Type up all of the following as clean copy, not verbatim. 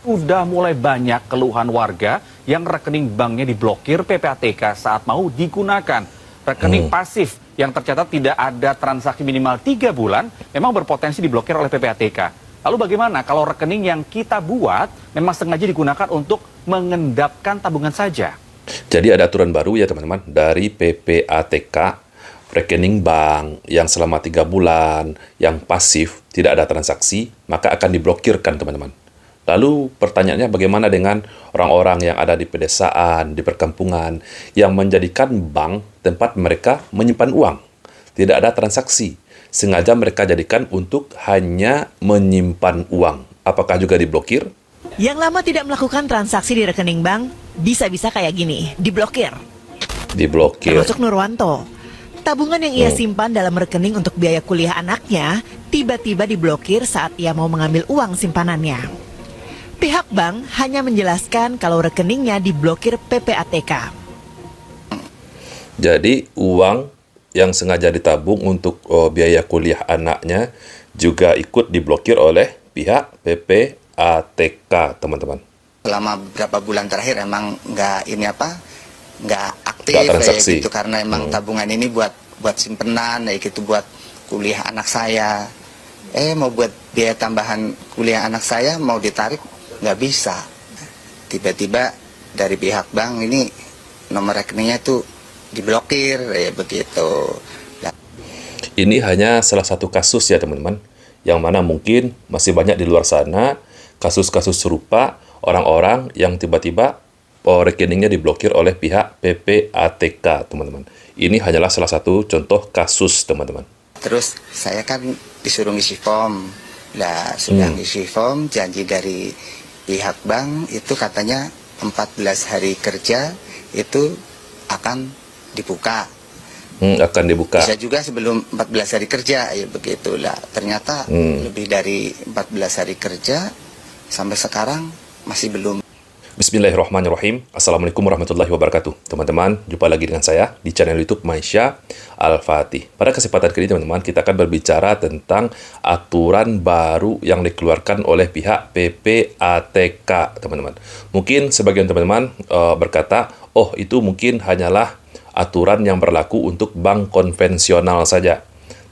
Sudah mulai banyak keluhan warga yang rekening banknya diblokir PPATK saat mau digunakan. Rekening pasif yang tercatat tidak ada transaksi minimal 3 bulan memang berpotensi diblokir oleh PPATK. Lalu bagaimana kalau rekening yang kita buat memang sengaja digunakan untuk mengendapkan tabungan saja? Jadi ada aturan baru ya teman-teman dari PPATK, rekening bank yang selama 3 bulan, yang pasif, tidak ada transaksi, maka akan diblokirkan teman-teman. Lalu pertanyaannya bagaimana dengan orang-orang yang ada di pedesaan, di perkampungan, yang menjadikan bank tempat mereka menyimpan uang. Tidak ada transaksi. Sengaja mereka jadikan untuk hanya menyimpan uang. Apakah juga diblokir? Yang lama tidak melakukan transaksi di rekening bank, bisa-bisa kayak gini, diblokir. Diblokir. Termasuk Nurwanto. Tabungan yang ia simpan dalam rekening untuk biaya kuliah anaknya, tiba-tiba diblokir saat ia mau mengambil uang simpanannya. Pihak bank hanya menjelaskan kalau rekeningnya diblokir PPATK. Jadi uang yang sengaja ditabung untuk biaya kuliah anaknya juga ikut diblokir oleh pihak PPATK, teman-teman. Selama beberapa bulan terakhir emang nggak aktif transaksi. gitu, karena emang tabungan ini buat simpenan, gitu buat kuliah anak saya. Mau buat biaya tambahan kuliah anak saya mau ditarik nggak bisa. Tiba-tiba dari pihak bank ini nomor rekeningnya tuh diblokir, begitu. Ini hanya salah satu kasus ya teman-teman, yang mana mungkin masih banyak di luar sana kasus-kasus serupa, orang-orang yang tiba-tiba rekeningnya diblokir oleh pihak PPATK, teman-teman. Ini hanyalah salah satu contoh kasus, teman-teman. Terus saya kan disuruh ngisi form. Nah, sudah ngisi form, janji dari pihak bank itu katanya 14 hari kerja itu akan dibuka. Akan dibuka. Bisa juga sebelum 14 hari kerja, begitulah. Ternyata lebih dari 14 hari kerja sampai sekarang masih belum. Bismillahirrahmanirrahim. Assalamualaikum warahmatullahi wabarakatuh. Teman-teman, jumpa lagi dengan saya di channel YouTube Maisha Al-Fatih. Pada kesempatan kali ini, teman-teman, kita akan berbicara tentang aturan baru yang dikeluarkan oleh pihak PPATK, teman-teman. Mungkin sebagian teman-teman berkata, oh itu mungkin hanyalah aturan yang berlaku untuk bank konvensional saja.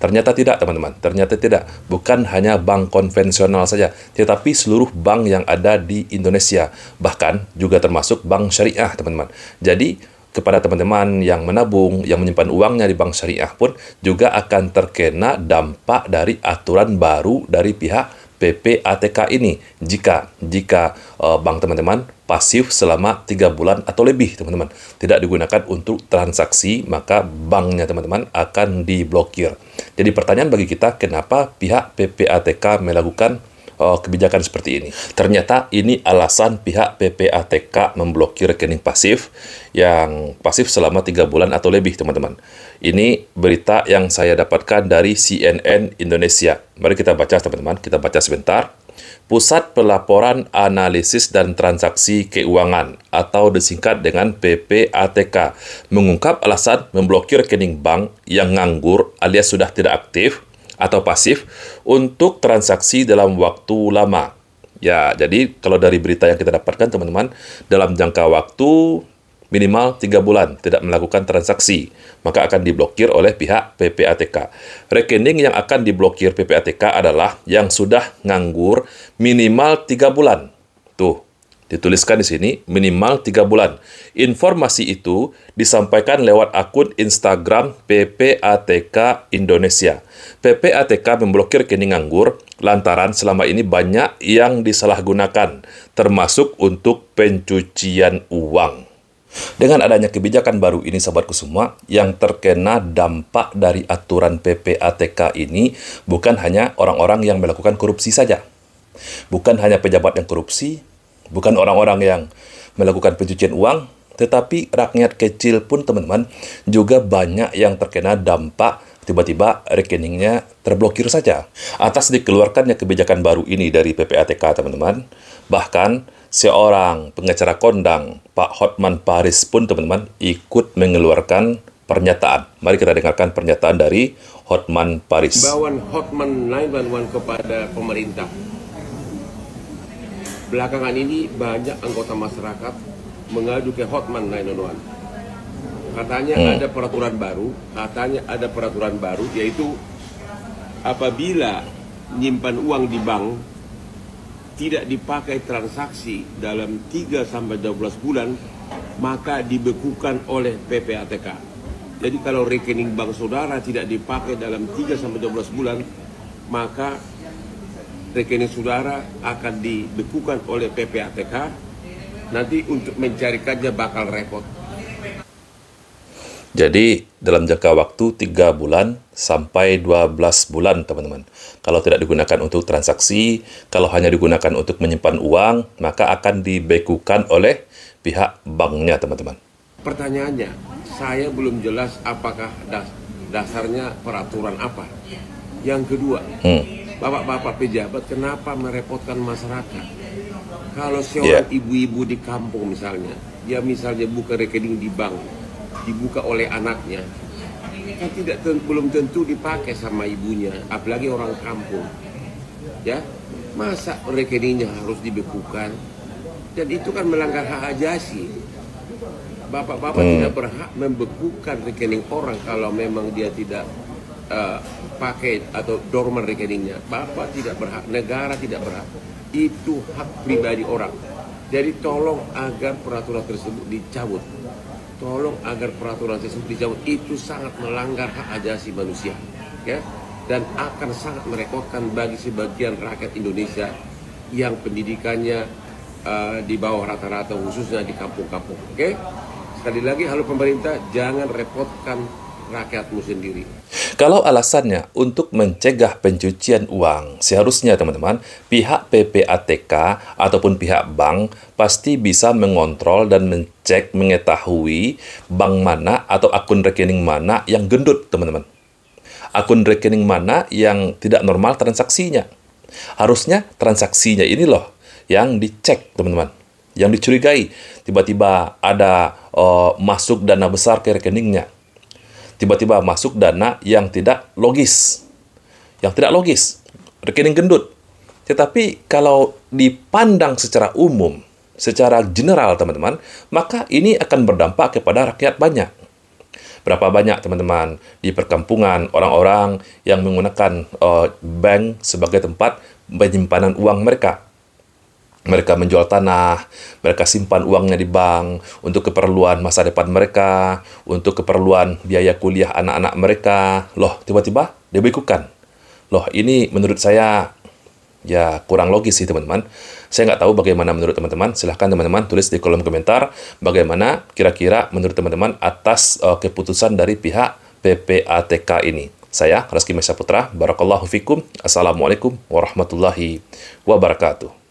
Ternyata tidak, teman-teman. Ternyata tidak. Bukan hanya bank konvensional saja, tetapi seluruh bank yang ada di Indonesia. Bahkan juga termasuk bank syariah, teman-teman. Jadi, kepada teman-teman yang menabung, yang menyimpan uangnya di bank syariah pun juga akan terkena dampak dari aturan baru dari pihak PPATK ini. Jika bank teman-teman pasif selama 3 bulan atau lebih, teman-teman, tidak digunakan untuk transaksi, maka banknya teman-teman akan diblokir. Jadi pertanyaan bagi kita, kenapa pihak PPATK melakukan kebijakan seperti ini? Ternyata ini alasan pihak PPATK memblokir rekening pasif yang pasif selama 3 bulan atau lebih, teman-teman. Ini berita yang saya dapatkan dari CNN Indonesia. Mari kita baca, teman-teman. Kita baca sebentar. Pusat Pelaporan Analisis dan Transaksi Keuangan atau disingkat dengan PPATK mengungkap alasan memblokir rekening bank yang nganggur alias sudah tidak aktif atau pasif untuk transaksi dalam waktu lama. Ya, jadi kalau dari berita yang kita dapatkan, teman-teman, dalam jangka waktu minimal 3 bulan tidak melakukan transaksi, maka akan diblokir oleh pihak PPATK. Rekening yang akan diblokir PPATK adalah yang sudah nganggur minimal 3 bulan. Tuh, dituliskan di sini minimal 3 bulan. Informasi itu disampaikan lewat akun Instagram PPATK Indonesia. PPATK memblokir rekening nganggur lantaran selama ini banyak yang disalahgunakan, termasuk untuk pencucian uang. Dengan adanya kebijakan baru ini, sahabatku semua, yang terkena dampak dari aturan PPATK ini bukan hanya orang-orang yang melakukan korupsi saja. Bukan hanya pejabat yang korupsi, bukan orang-orang yang melakukan pencucian uang, tetapi rakyat kecil pun, teman-teman, juga banyak yang terkena dampak tiba-tiba rekeningnya terblokir saja. Atas dikeluarkannya kebijakan baru ini dari PPATK, teman-teman, bahkan seorang pengacara kondang, Pak Hotman Paris pun, teman-teman, ikut mengeluarkan pernyataan. Mari kita dengarkan pernyataan dari Hotman Paris. Imbauan Hotman 911 kepada pemerintah. belakangan ini banyak anggota masyarakat mengadu ke hotman 911. Katanya ada peraturan baru, yaitu apabila menyimpan uang di bank tidak dipakai transaksi dalam 3-12 bulan, maka dibekukan oleh PPATK. Jadi kalau rekening bank saudara tidak dipakai dalam 3-12 bulan, maka rekening saudara akan dibekukan oleh PPATK. Nanti untuk mencarikannya bakal repot. Jadi dalam jangka waktu 3 bulan sampai 12 bulan, teman-teman. Kalau tidak digunakan untuk transaksi, kalau hanya digunakan untuk menyimpan uang, maka akan dibekukan oleh pihak banknya, teman-teman. Pertanyaannya, saya belum jelas apakah dasarnya peraturan apa. Yang kedua, bapak-bapak pejabat kenapa merepotkan masyarakat? Kalau seorang ibu-ibu di kampung misalnya, dia misalnya buka rekening di bank, dibuka oleh anaknya, kan belum tentu dipakai sama ibunya, apalagi orang kampung. Ya, masa rekeningnya harus dibekukan? Dan itu kan melanggar hak ajasi. Bapak-bapak tidak berhak membekukan rekening orang kalau memang dia tidak pakai atau dorman rekeningnya. Bapak tidak berhak, negara tidak berhak. Itu hak pribadi orang. Jadi tolong agar peraturan tersebut dicabut. Tolong agar peraturan tersebut dicabut. Itu sangat melanggar hak ajasi manusia, ya, dan akan sangat merepotkan bagi sebagian rakyat Indonesia yang pendidikannya di bawah rata-rata, khususnya di kampung-kampung. Oke? Sekali lagi, halo pemerintah, jangan repotkan rakyatmu sendiri. Kalau alasannya untuk mencegah pencucian uang, seharusnya teman-teman, pihak PPATK ataupun pihak bank pasti bisa mengontrol dan mengetahui bank mana atau akun rekening mana yang gendut, teman-teman. Akun rekening mana yang tidak normal transaksinya. Harusnya transaksinya ini loh yang dicek, teman-teman. Yang dicurigai, tiba-tiba ada masuk dana besar ke rekeningnya. Tiba-tiba masuk dana yang tidak logis. Yang tidak logis. Rekening gendut. Tetapi kalau dipandang secara umum, secara general, teman-teman, maka ini akan berdampak kepada rakyat banyak. Berapa banyak, teman-teman, di perkampungan orang-orang yang menggunakan bank sebagai tempat penyimpanan uang mereka. Mereka menjual tanah, mereka simpan uangnya di bank untuk keperluan masa depan mereka, untuk keperluan biaya kuliah anak-anak mereka. Loh, tiba-tiba dibekukan. Loh, ini menurut saya ya kurang logis sih, teman-teman. Saya nggak tahu bagaimana menurut teman-teman. Silahkan teman-teman tulis di kolom komentar bagaimana kira-kira menurut teman-teman atas keputusan dari pihak PPATK ini. Saya, Reski Mesya Putra, Barakallahu Fikum. Assalamualaikum warahmatullahi wabarakatuh.